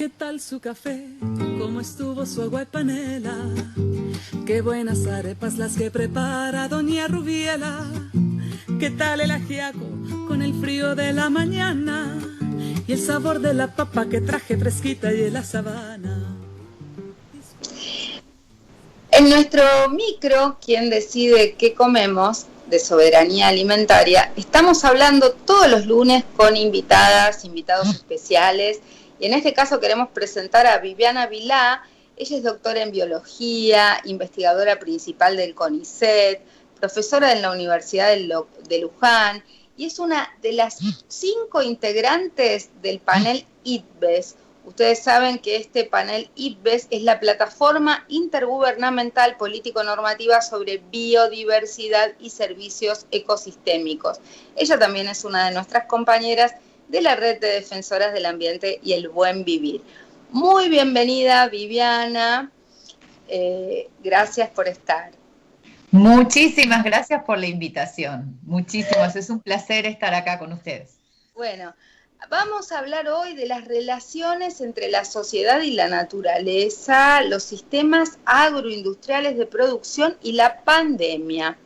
¿Qué tal su café? ¿Cómo estuvo su agua y panela? Qué buenas arepas las que prepara doña Rubiela. ¿Qué tal el ajiaco con el frío de la mañana? Y el sabor de la papa que traje fresquita y de la sabana. En nuestro micro, ¿Quién decide qué comemos?, de soberanía alimentaria, estamos hablando todos los lunes con invitados especiales. Y en este caso queremos presentar a Viviana Vilá. Ella es doctora en biología, investigadora principal del CONICET, profesora en la Universidad de Luján, y es una de las 5 integrantes del panel IPBES. Ustedes saben que este panel IPBES es la plataforma intergubernamental político-normativa sobre biodiversidad y servicios ecosistémicos. Ella también es una de nuestras compañeras de la Red de Defensoras del Ambiente y el Buen Vivir. Muy bienvenida, Viviana. Gracias por estar. Muchísimas gracias por la invitación. Muchísimas, es un placer estar acá con ustedes. Bueno, vamos a hablar hoy de las relaciones entre la sociedad y la naturaleza, los sistemas agroindustriales de producción y la pandemia.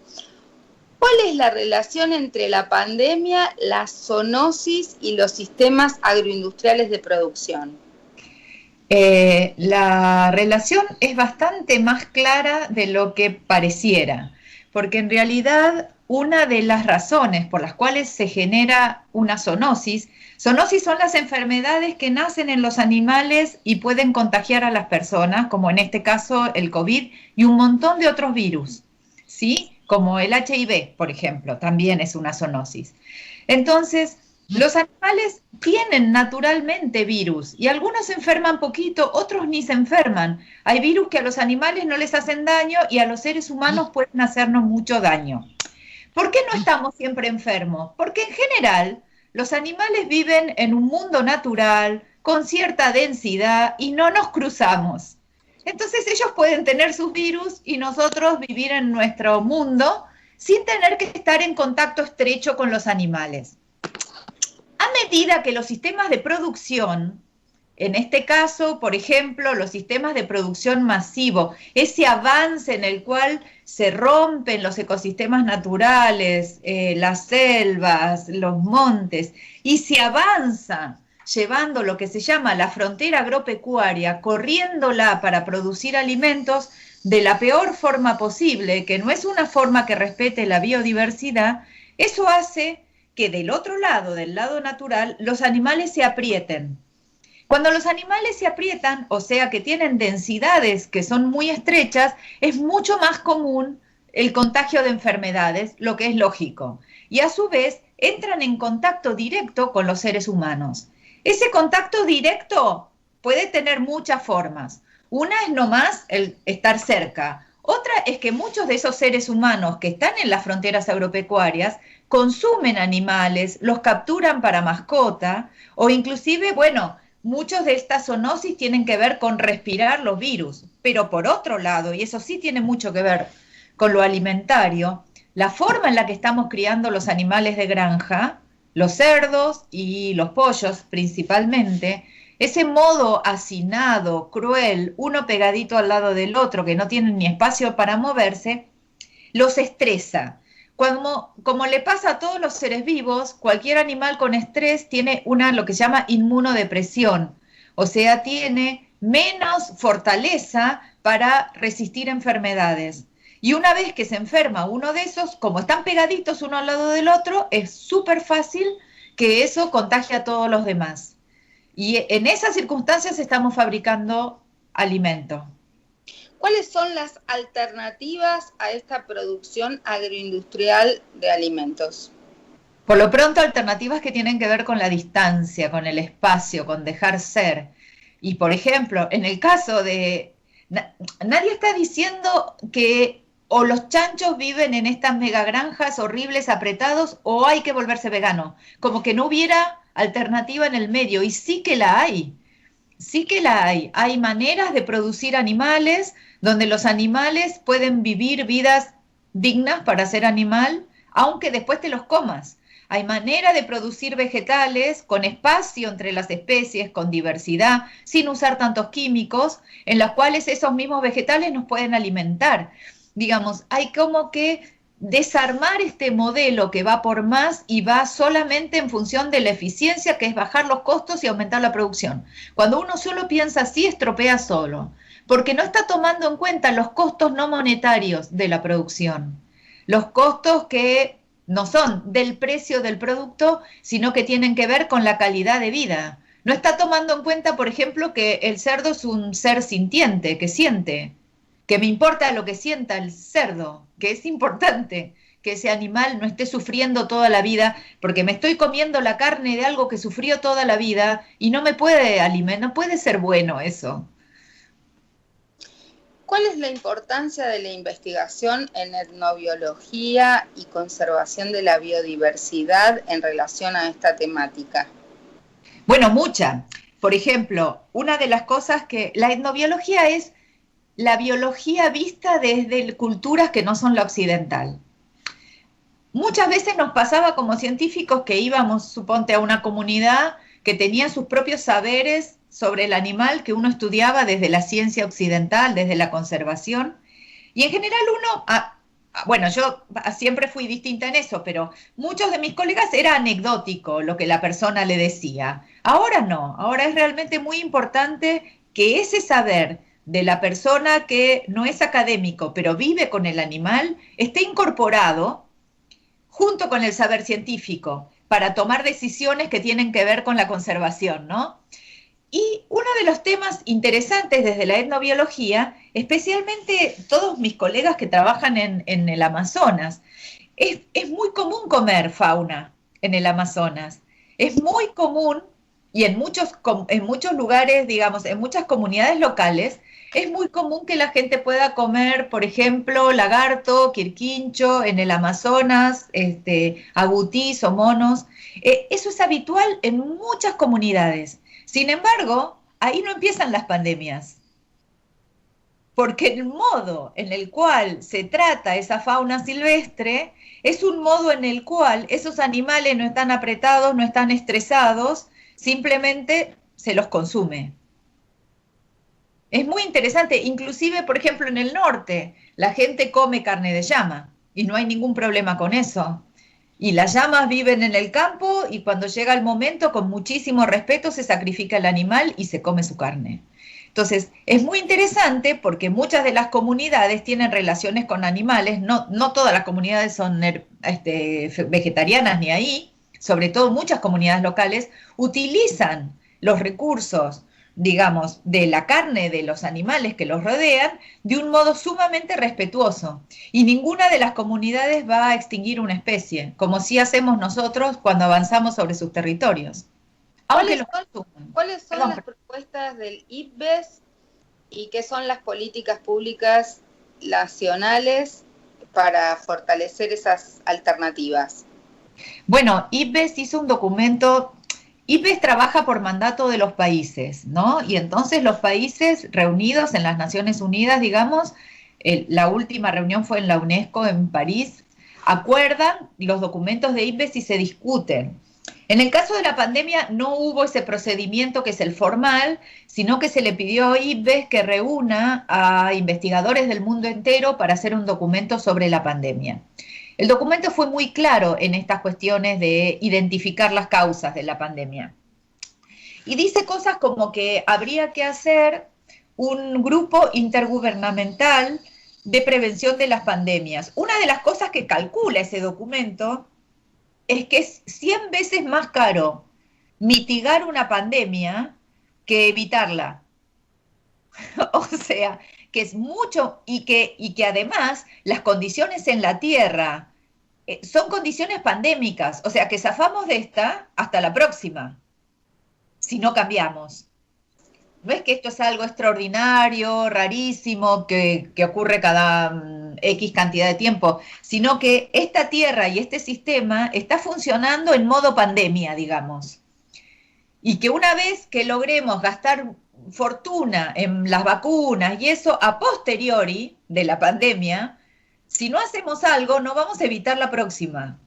¿Cuál es la relación entre la pandemia, la zoonosis y los sistemas agroindustriales de producción? La relación es bastante más clara de lo que pareciera, porque en realidad una de las razones por las cuales se genera una zoonosis son las enfermedades que nacen en los animales y pueden contagiar a las personas, como en este caso el COVID y un montón de otros virus, ¿sí? Como el HIV, por ejemplo, también es una zoonosis. Entonces, los animales tienen naturalmente virus y algunos se enferman poquito, otros ni se enferman. Hay virus que a los animales no les hacen daño y a los seres humanos pueden hacernos mucho daño. ¿Por qué no estamos siempre enfermos? Porque en general los animales viven en un mundo natural, con cierta densidad y no nos cruzamos. Entonces ellos pueden tener sus virus y nosotros vivir en nuestro mundo sin tener que estar en contacto estrecho con los animales. A medida que los sistemas de producción, en este caso, por ejemplo, los sistemas de producción masivo, ese avance en el cual se rompen los ecosistemas naturales, las selvas, los montes, y se avanza llevando lo que se llama la frontera agropecuaria, corriéndola para producir alimentos de la peor forma posible, que no es una forma que respete la biodiversidad, eso hace que del otro lado, del lado natural, los animales se aprieten. Cuando los animales se aprietan, o sea que tienen densidades que son muy estrechas, es mucho más común el contagio de enfermedades, lo que es lógico. Y a su vez, entran en contacto directo con los seres humanos. Ese contacto directo puede tener muchas formas. Una es nomás el estar cerca. Otra es que muchos de esos seres humanos que están en las fronteras agropecuarias consumen animales, los capturan para mascota o inclusive, bueno, muchos de estas zoonosis tienen que ver con respirar los virus. Pero por otro lado, y eso sí tiene mucho que ver con lo alimentario, la forma en la que estamos criando los animales de granja, los cerdos y los pollos principalmente, ese modo hacinado, cruel, uno pegadito al lado del otro, que no tienen ni espacio para moverse, los estresa. Como le pasa a todos los seres vivos, cualquier animal con estrés tiene lo que se llama inmunodepresión, o sea, tiene menos fortaleza para resistir enfermedades. Y una vez que se enferma uno de esos, como están pegaditos uno al lado del otro, es súper fácil que eso contagie a todos los demás. Y en esas circunstancias estamos fabricando alimento. ¿Cuáles son las alternativas a esta producción agroindustrial de alimentos? Por lo pronto, alternativas que tienen que ver con la distancia, con el espacio, con dejar ser. Y, por ejemplo, en el caso de... Nadie está diciendo que o los chanchos viven en estas megagranjas horribles, apretados, o hay que volverse vegano. Como que no hubiera alternativa en el medio, y sí que la hay. Sí que la hay. Hay maneras de producir animales donde los animales pueden vivir vidas dignas para ser animal, aunque después te los comas. Hay manera de producir vegetales con espacio entre las especies, con diversidad, sin usar tantos químicos, en los cuales esos mismos vegetales nos pueden alimentar. Digamos, hay como que desarmar este modelo que va por más y va solamente en función de la eficiencia, que es bajar los costos y aumentar la producción. Cuando uno solo piensa así, estropea solo, porque no está tomando en cuenta los costos no monetarios de la producción, los costos que no son del precio del producto, sino que tienen que ver con la calidad de vida. No está tomando en cuenta, por ejemplo, que el cerdo es un ser sintiente, que siente, que me importa lo que sienta el cerdo, que es importante que ese animal no esté sufriendo toda la vida, porque me estoy comiendo la carne de algo que sufrió toda la vida y no me puede alimentar, no puede ser bueno eso. ¿Cuál es la importancia de la investigación en etnobiología y conservación de la biodiversidad en relación a esta temática? Bueno, mucha. Por ejemplo, una de las cosas que la etnobiología es la biología vista desde culturas que no son la occidental. Muchas veces nos pasaba como científicos que íbamos, suponte, a una comunidad que tenía sus propios saberes sobre el animal que uno estudiaba desde la ciencia occidental, desde la conservación, y en general uno, bueno, yo siempre fui distinta en eso, pero muchos de mis colegas era anecdótico lo que la persona le decía. Ahora no, ahora es realmente muy importante que ese saber de la persona que no es académico, pero vive con el animal, esté incorporado junto con el saber científico para tomar decisiones que tienen que ver con la conservación, ¿no? Y uno de los temas interesantes desde la etnobiología, especialmente todos mis colegas que trabajan en el Amazonas, es muy común comer fauna en el Amazonas. Es muy común, y en muchos lugares, digamos, en muchas comunidades locales, es muy común que la gente pueda comer, por ejemplo, lagarto, quirquincho en el Amazonas, agutis o monos. Eso es habitual en muchas comunidades. Sin embargo, ahí no empiezan las pandemias, porque el modo en el cual se trata esa fauna silvestre es un modo en el cual esos animales no están apretados, no están estresados, simplemente se los consume. Es muy interesante, inclusive, por ejemplo, en el norte, la gente come carne de llama y no hay ningún problema con eso. Y las llamas viven en el campo y cuando llega el momento, con muchísimo respeto, se sacrifica el animal y se come su carne. Entonces, es muy interesante porque muchas de las comunidades tienen relaciones con animales, no todas las comunidades son vegetarianas ni ahí, sobre todo muchas comunidades locales utilizan los recursos, digamos, de la carne de los animales que los rodean de un modo sumamente respetuoso. Y ninguna de las comunidades va a extinguir una especie, como sí hacemos nosotros cuando avanzamos sobre sus territorios. ¿Cuáles son las propuestas del IPBES y qué son las políticas públicas nacionales para fortalecer esas alternativas? Bueno, IPBES hizo un documento. IPBES trabaja por mandato de los países, ¿no? Y entonces los países reunidos en las Naciones Unidas, digamos, la última reunión fue en la UNESCO en París, acuerdan los documentos de IPBES y se discuten. En el caso de la pandemia no hubo ese procedimiento que es el formal, sino que se le pidió a IPBES que reúna a investigadores del mundo entero para hacer un documento sobre la pandemia. El documento fue muy claro en estas cuestiones de identificar las causas de la pandemia. Y dice cosas como que habría que hacer un grupo intergubernamental de prevención de las pandemias. Una de las cosas que calcula ese documento es que es 100 veces más caro mitigar una pandemia que evitarla. O sea, que es mucho y que además las condiciones en la Tierra son condiciones pandémicas, o sea que zafamos de esta hasta la próxima, si no cambiamos. No es que esto es algo extraordinario, rarísimo, que ocurre cada X cantidad de tiempo, sino que esta Tierra y este sistema está funcionando en modo pandemia, digamos. Y que una vez que logremos gastar fortuna en las vacunas y eso a posteriori de la pandemia, si no hacemos algo no vamos a evitar la próxima.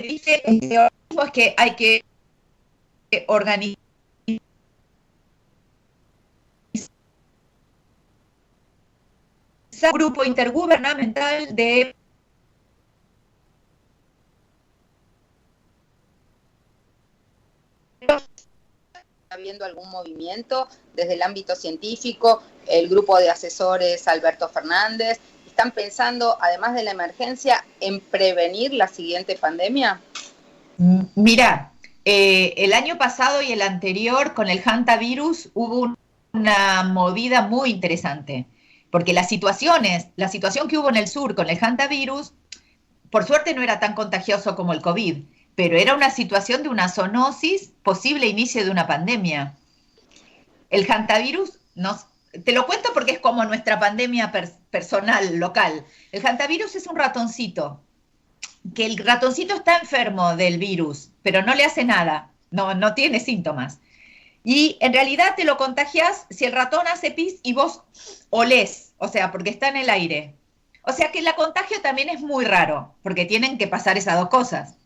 dice es que hay que organizar un grupo intergubernamental de habiendo algún movimiento desde el ámbito científico, el grupo de asesores Alberto Fernández, ¿están pensando, además de la emergencia, en prevenir la siguiente pandemia? Mira, el año pasado y el anterior con el hantavirus hubo una movida muy interesante, porque la situación que hubo en el sur con el hantavirus, por suerte no era tan contagioso como el COVID, pero era una situación de una zoonosis, posible inicio de una pandemia. El hantavirus, te lo cuento porque es como nuestra pandemia personal, local. El hantavirus es un ratoncito, que el ratoncito está enfermo del virus, pero no le hace nada, no tiene síntomas. Y en realidad te lo contagias si el ratón hace pis y vos olés, o sea, porque está en el aire. O sea que el contagio también es muy raro, porque tienen que pasar esas dos cosas.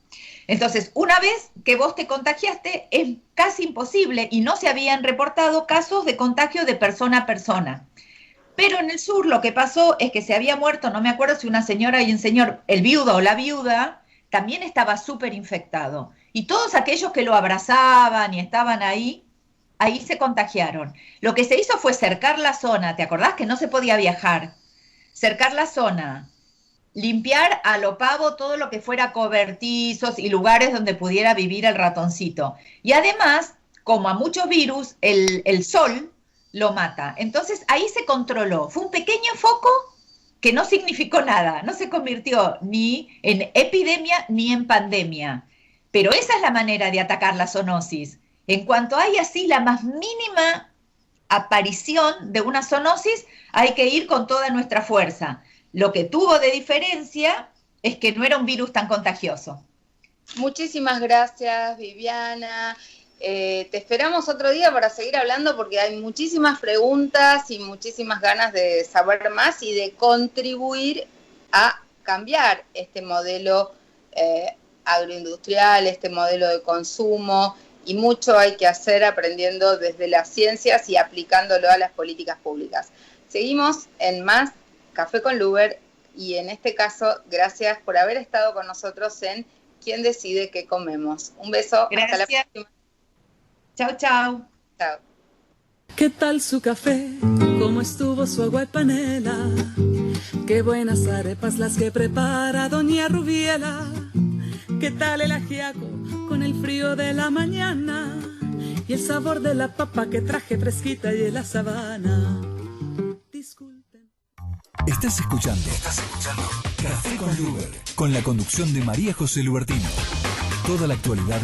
Entonces, una vez que vos te contagiaste, es casi imposible y no se habían reportado casos de contagio de persona a persona. Pero en el sur lo que pasó es que se había muerto, no me acuerdo si una señora y un señor, el viudo o la viuda, también estaba súper infectado. Y todos aquellos que lo abrazaban y estaban ahí se contagiaron. Lo que se hizo fue cercar la zona, ¿te acordás que no se podía viajar? Cercar la zona, limpiar a lo pavo todo lo que fuera cobertizos y lugares donde pudiera vivir el ratoncito. Y además, como a muchos virus, el sol lo mata. Entonces ahí se controló. Fue un pequeño foco que no significó nada, no se convirtió ni en epidemia ni en pandemia. Pero esa es la manera de atacar la zoonosis. En cuanto hay así la más mínima aparición de una zoonosis, hay que ir con toda nuestra fuerza. Lo que tuvo de diferencia es que no era un virus tan contagioso. Muchísimas gracias, Viviana. Te esperamos otro día para seguir hablando porque hay muchísimas preguntas y muchísimas ganas de saber más y de contribuir a cambiar este modelo agroindustrial, este modelo de consumo, y mucho hay que hacer aprendiendo desde las ciencias y aplicándolo a las políticas públicas. Seguimos en más Café con Luber y en este caso, gracias por haber estado con nosotros en ¿Quién decide qué comemos? Un beso. Gracias. Hasta la próxima. Chau, chau. Chao. ¿Qué tal su café? ¿Cómo estuvo su agua y panela? Qué buenas arepas las que prepara doña Rubiela. ¿Qué tal el ajiaco con el frío de la mañana? Y el sabor de la papa que traje fresquita y de la sabana. Disculpen. Estás escuchando Café con Luber, con la conducción de María José Lubertino. Toda la actualidad